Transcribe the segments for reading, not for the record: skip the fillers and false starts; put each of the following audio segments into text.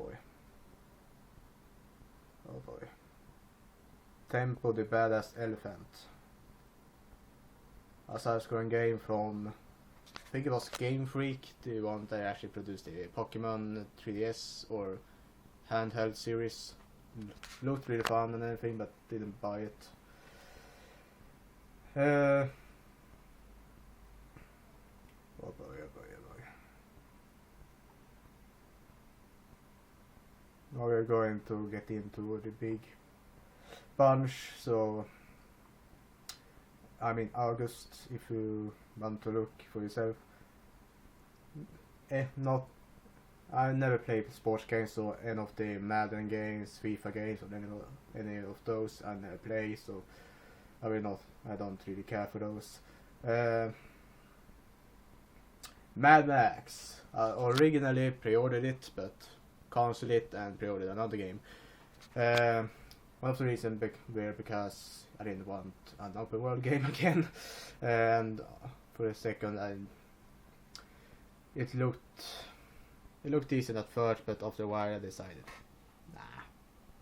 boy. Oh boy. Tempo the Badass Elephant. A side-scrolling game from, I think it was Game Freak, the one that actually produced the Pokemon 3DS or handheld series. Looked really fun and everything, but didn't buy it. Oh boy, oh boy, oh boy. Now we're going to get into the big bunch, so I mean August, if you want to look for yourself. I never played sports games, so any of the Madden games, FIFA games, or any of those I never play, so I don't really care for those. Mad Max. I originally pre-ordered it, but cancelled it and pre-ordered another game. One of the reasons were because I didn't want an open world game again, and for a second it looked decent at first, but after a while I decided, nah,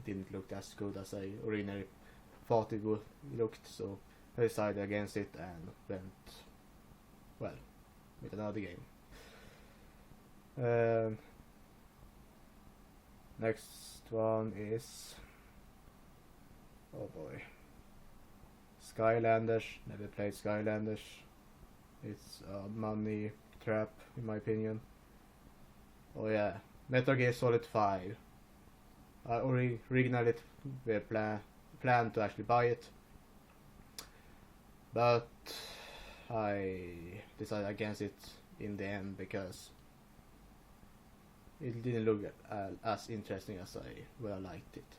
it didn't look as good as I originally thought it looked, so I decided against it and went, well, with another game. Next one is, oh boy, Skylanders. Never played Skylanders. It's a money trap in my opinion. Oh yeah, Metal Gear Solid 5. I originally planned to actually buy it, but I decided against it in the end because it didn't look as interesting as I would have liked it.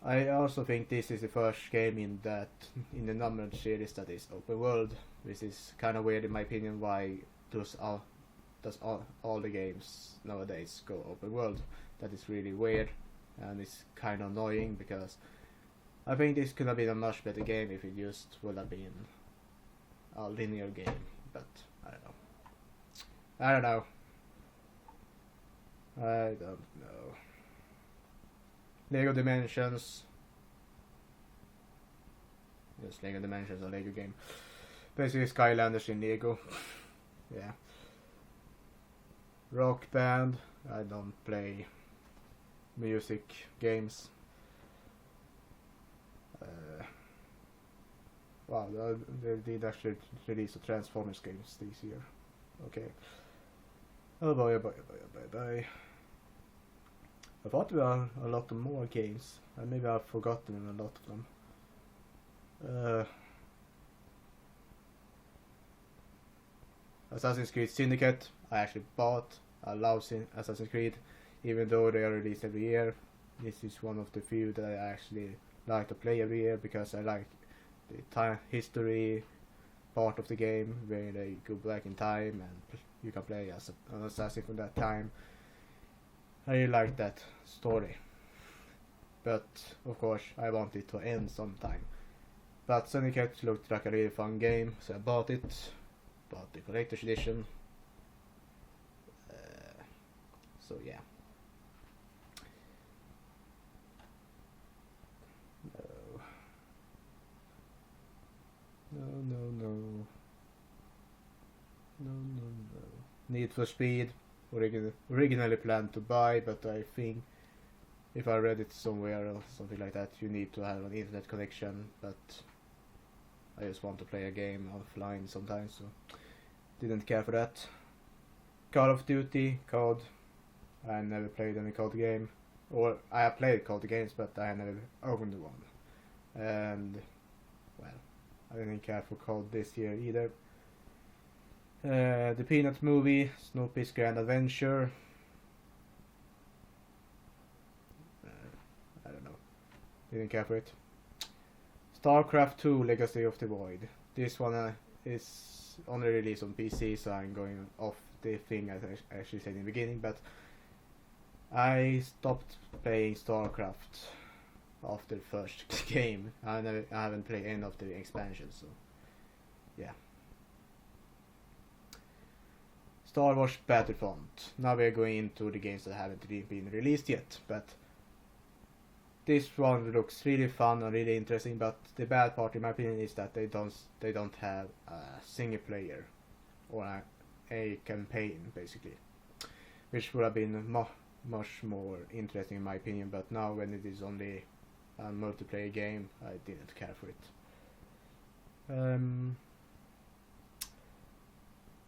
I also think this is the first game in the numbered series that is open world, which is kind of weird in my opinion. Why does all the games nowadays go open world? That is really weird, and it's kind of annoying because I think this could have been a much better game if it just would have been a linear game, but I don't know. Lego Dimensions. Yes, Lego Dimensions, a Lego game. Basically Skylanders in Lego. Yeah. Rock Band. I don't play music games. Wow, they did actually release a Transformers games this year. Okay. Oh boy, oh boy, oh boy, oh boy, oh boy. I thought there were a lot more games, and maybe I've forgotten a lot of them. Assassin's Creed Syndicate, I actually bought. I love Assassin's Creed, even though they are released every year. This is one of the few that I actually like to play every year because I like the history part of the game where they go back in time and you can play as an assassin from that time. I really like that story, but of course I want it to end sometime. But Syndicate looked like a really fun game, so I bought it. Bought the collector's edition. So yeah. No. Need for Speed. Originally planned to buy, but I think if I read it somewhere or something like that, you need to have an internet connection, but I just want to play a game offline sometimes, so didn't care for that. Call of Duty, COD. I never played any COD game, or I have played COD games, but I never owned one. And well, I didn't care for COD this year either. The Peanuts movie, Snoopy's Grand Adventure. I don't know. Didn't care for it. StarCraft 2 Legacy of the Void. This one is only released on PC, so I'm going off the thing as I actually said in the beginning, but I stopped playing StarCraft after the first game. I haven't played any of the expansions, so yeah. Star Wars Battlefront. Now we're going into the games that haven't really been released yet, but this one looks really fun and really interesting, but the bad part in my opinion is that they don't have a single player or a campaign basically, which would have been much more interesting in my opinion, but now when it is only a multiplayer game I didn't care for it.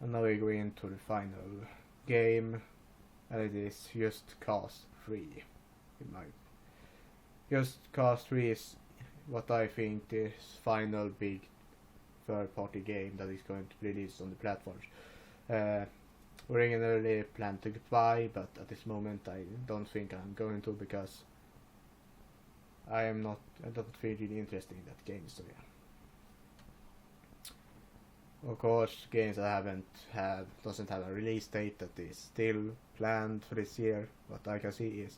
And now we're going into the final game, and it is Just Cause 3. Just Cause 3 is what I think the final big third-party game that is going to be released on the platforms. Originally planned to buy, but at this moment I don't think I'm going to, because I don't feel really interested in that game, so yeah. Of course, games that doesn't have a release date that is still planned for this year. What I can see is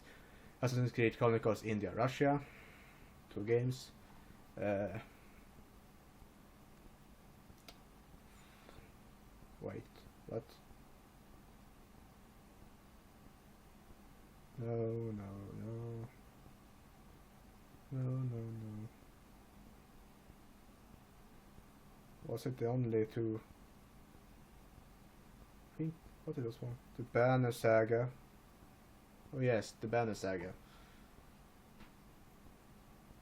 Assassin's Creed Chronicles India Russia, 2 games. Wait, what? No. Was it the only 2? I think, what it was one? The Banner Saga. Oh yes, the Banner Saga.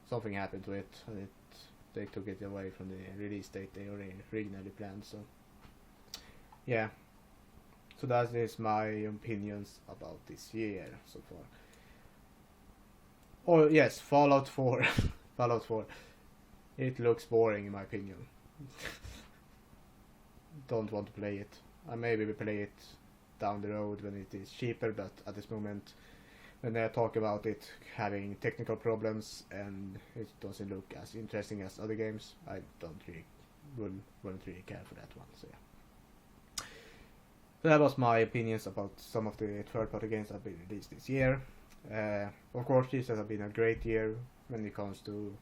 Something happened to it, and they took it away from the release date they originally planned, so yeah. So that is my opinions about this year so far. Oh yes, Fallout 4. Fallout 4. It looks boring in my opinion. Don't want to play it. I maybe will play it down the road when it is cheaper, but at this moment, when I talk about it having technical problems and it doesn't look as interesting as other games, I wouldn't really care for that one. So yeah. So that was my opinions about some of the third-party games that have been released this year. Of course, this has been a great year when it comes to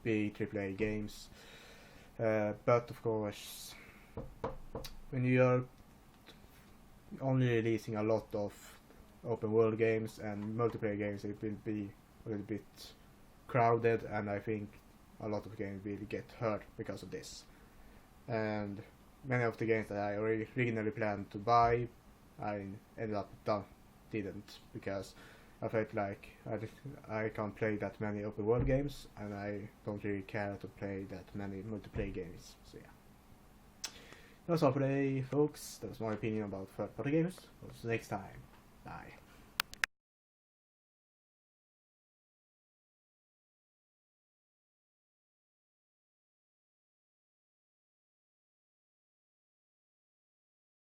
big AAA games. But of course, when you are only releasing a lot of open world games and multiplayer games, it will be a little bit crowded, and I think a lot of games will get hurt because of this. And many of the games that I originally planned to buy, I ended up didn't, because I felt like I can't play that many open world games, and I don't really care to play that many multiplayer games. So yeah. That's all for today, folks. That was my opinion about third-party games. See you next time. Bye.